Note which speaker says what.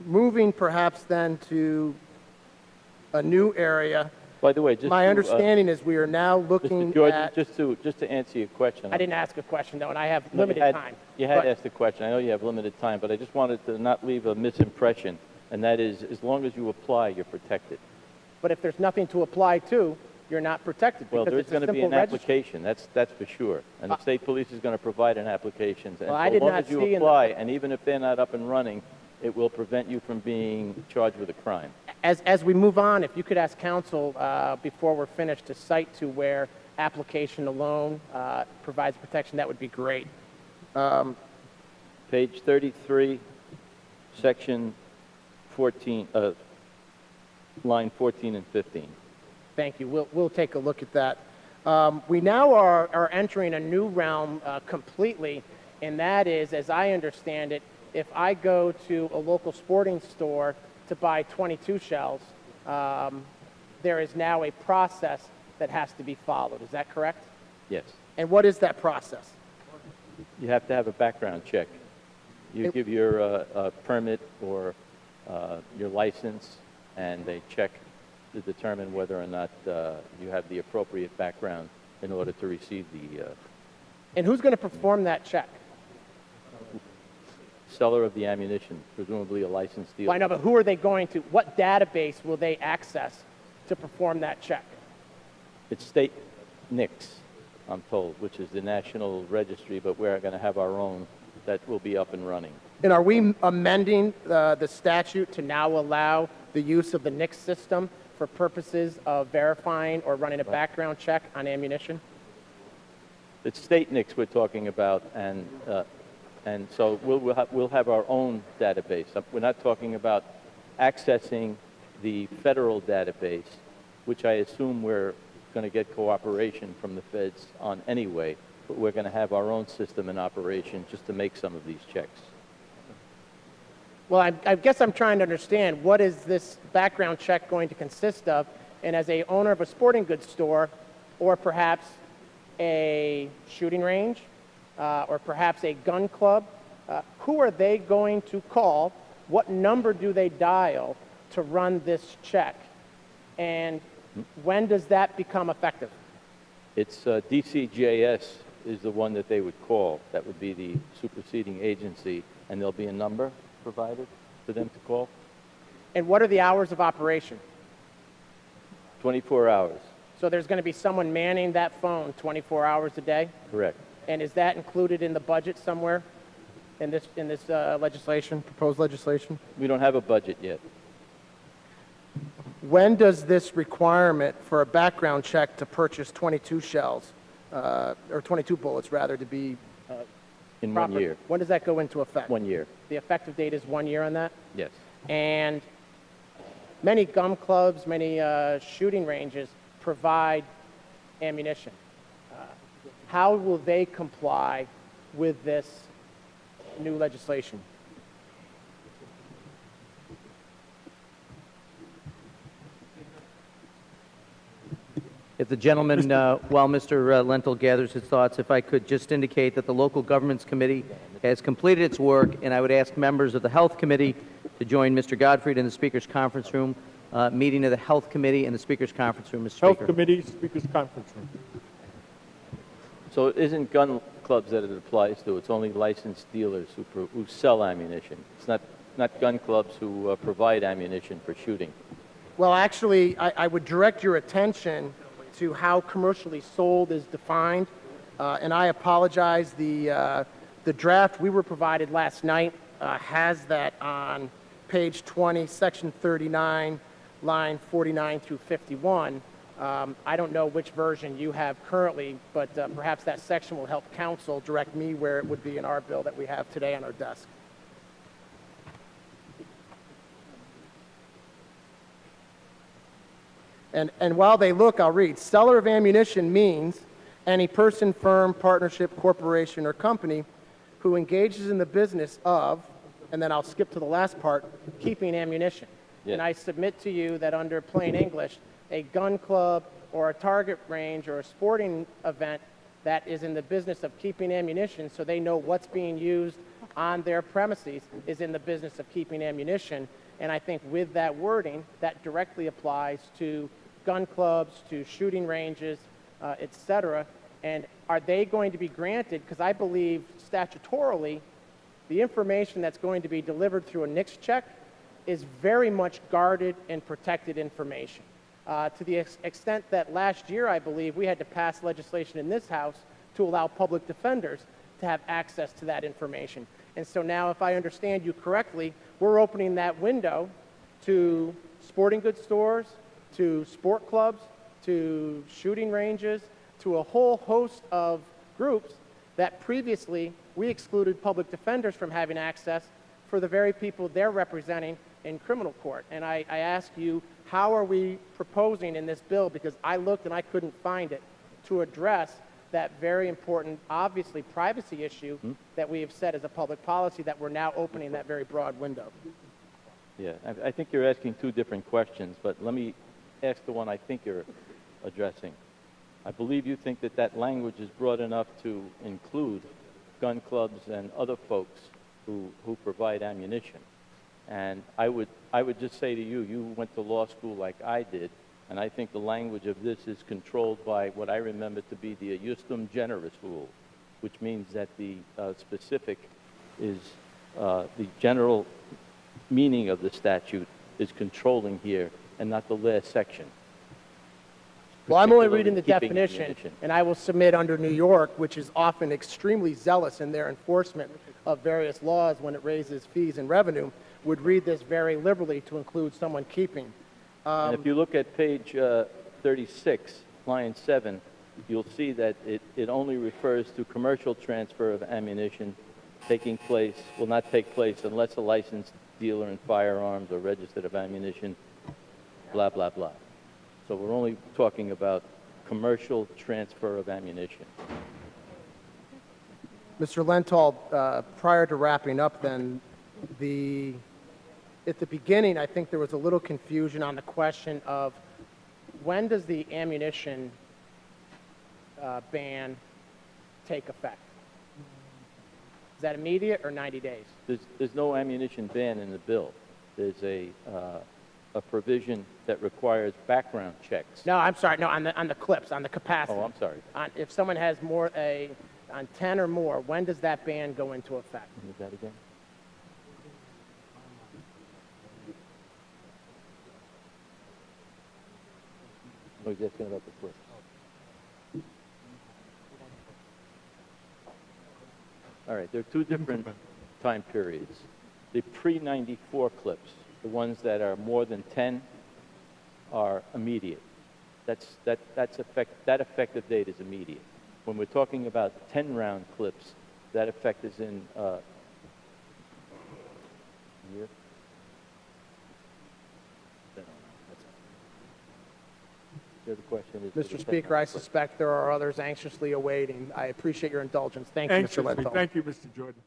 Speaker 1: Moving perhaps then to a new area.
Speaker 2: By the way, just
Speaker 1: my understanding is we are now looking
Speaker 2: Mr. Jordan,
Speaker 1: at...
Speaker 2: just to answer your question.
Speaker 3: I didn't ask a question, though, and I have limited time.
Speaker 2: You had asked a question. I know you have limited time, but I just wanted to not leave a misimpression, and that is, as long as you apply, you're protected.
Speaker 3: But if there's nothing to apply to, you're not protected.
Speaker 2: Well, there's going to be an application. That's for sure. And the state police is going to provide an application. And
Speaker 3: well,
Speaker 2: so long as you apply, and even if they're not up and running, it will prevent you from being charged with a crime.
Speaker 3: As we move on, if you could ask counsel before we're finished to cite to where application alone provides protection, that would be great.
Speaker 2: Page 33, section 14, line 14 and 15.
Speaker 3: Thank you. We'll take a look at that. We now are entering a new realm completely, and that is, as I understand it, if I go to a local sporting store to buy 22 shells, there is now a process that has to be followed. Is that correct?
Speaker 2: Yes.
Speaker 1: And what is that process?
Speaker 2: You have to have a background check. You give your permit or your license, and they check to determine whether or not you have the appropriate background in order to receive the...
Speaker 3: And who's going to perform that check?
Speaker 2: Seller of the ammunition, presumably a licensed dealer.
Speaker 3: Well, I know, but who are they going to, what database will they access to perform that check?
Speaker 2: It's state NICS, I'm told, which is the National Registry, but we're going to have our own that will be up and running.
Speaker 1: And are we amending the statute to now allow the use of the NICS system for purposes of verifying or running a background check on ammunition?
Speaker 2: It's state NICS we're talking about, and so we'll have our own database. We're not talking about accessing the federal database, which I assume we're going to get cooperation from the feds on anyway, but we're going to have our own system in operation just to make some of these checks.
Speaker 3: Well, I guess I'm trying to understand, what is this background check going to consist of? And as a owner of a sporting goods store, or perhaps a shooting range, or perhaps a gun club, who are they going to call? What number do they dial to run this check? And when does that become effective?
Speaker 2: It's DCJS is the one that they would call. That would be the superseding agency, and there'll be a number provided for them to call.
Speaker 3: And what are the hours of operation?
Speaker 2: 24 hours.
Speaker 3: So there's going to be someone manning that phone 24 hours a day?
Speaker 2: Correct.
Speaker 3: And is that included in the budget somewhere in this legislation, proposed legislation?
Speaker 2: We don't have a budget yet.
Speaker 1: When does this requirement for a background check to purchase 22 shells, or 22 bullets rather, to be
Speaker 2: in
Speaker 3: proper?
Speaker 2: 1 year.
Speaker 3: When does that go into effect?
Speaker 2: 1 year.
Speaker 3: The effective date is 1 year on that?
Speaker 2: Yes.
Speaker 3: And many gun clubs, many shooting ranges provide ammunition. How will they comply with this new legislation?
Speaker 4: If the gentleman, while Mr. Lentil gathers his thoughts, if I could just indicate that the Local Governments Committee has completed its work, and I would ask members of the Health Committee to join Mr. Godfrey in the Speaker's Conference Room, meeting of the Health Committee in the Speaker's Conference Room, Mr. Speaker.
Speaker 5: Health Committee, Speaker's Conference Room.
Speaker 2: So it isn't gun clubs that it applies to. It's only licensed dealers who sell ammunition. It's not gun clubs who provide ammunition for shooting.
Speaker 1: Well, actually, I would direct your attention to how commercially sold is defined, and I apologize. The draft we were provided last night has that on page 20, section 39, line 49 through 51. I don't know which version you have currently, but perhaps that section will help counsel direct me where it would be in our bill that we have today on our desk. And while they look, I'll read. Seller of ammunition means any person, firm, partnership, corporation, or company who engages in the business of, and then I'll skip to the last part, keeping ammunition.
Speaker 2: Yes.
Speaker 3: And I submit to you that under plain English, a gun club or a target range or a sporting event that is in the business of keeping ammunition so they know what's being used on their premises is in the business of keeping ammunition. And I think with that wording, that directly applies to gun clubs, to shooting ranges, et cetera. And are they going to be granted, because I believe statutorily, the information that's going to be delivered through a NICS check is very much guarded and protected information. To the extent that last year, I believe, we had to pass legislation in this House to allow public defenders to have access to that information. And so now, if I understand you correctly, we're opening that window to sporting goods stores, to sport clubs, to shooting ranges, to a whole host of groups that previously we excluded public defenders from having access for the very people they're representing in criminal court. And I ask you, how are we proposing in this bill, because I looked and I couldn't find it, to address that very important, obviously, privacy issue that we have set as a public policy, that we're now opening that very broad window?
Speaker 2: Yeah, I think you're asking two different questions, but let me ask the one I think you're addressing. I believe you think that that language is broad enough to include gun clubs and other folks who provide ammunition. And I would just say to you, you went to law school like I did, and I think the language of this is controlled by what I remember to be the justum generis rule, which means that the specific is the general meaning of the statute is controlling here and not the last section.
Speaker 3: Well, I'm only reading the
Speaker 2: Keeping
Speaker 3: definition,
Speaker 2: ammunition.
Speaker 3: and I will submit under New York, which is often extremely zealous in their enforcement of various laws when it raises fees and revenue, would read this very liberally to include someone keeping.
Speaker 2: And if you look at page 36, line 7, you'll see that it only refers to commercial transfer of ammunition taking place, will not take place unless a licensed dealer in firearms or registered of ammunition, blah, blah, blah. So we're only talking about commercial transfer of ammunition.
Speaker 1: Mr. Lenthal, prior to wrapping up then, at the beginning, I think there was a little confusion on the question of when does the ammunition ban take effect? Is that immediate or 90 days?
Speaker 2: There's no ammunition ban in the bill. There's a provision that requires background checks.
Speaker 3: No, I'm sorry. No, on the clips, on the capacity.
Speaker 2: Oh, I'm sorry.
Speaker 3: If someone has on 10 or more, when does that ban go into effect?
Speaker 2: Is that again? Oh, he's asking about the clips. All right, there are two different time periods. The pre-94 clips, the ones that are more than 10, are immediate. That effective date is immediate. When we're talking about 10-round clips, that effect is in year. The other question is,
Speaker 3: Mr. Speaker, I suspect there are others anxiously awaiting. I appreciate your indulgence. Thank you, Mr.
Speaker 5: Anxiously.
Speaker 3: Lenthal.
Speaker 5: Thank you, Mr. Jordan.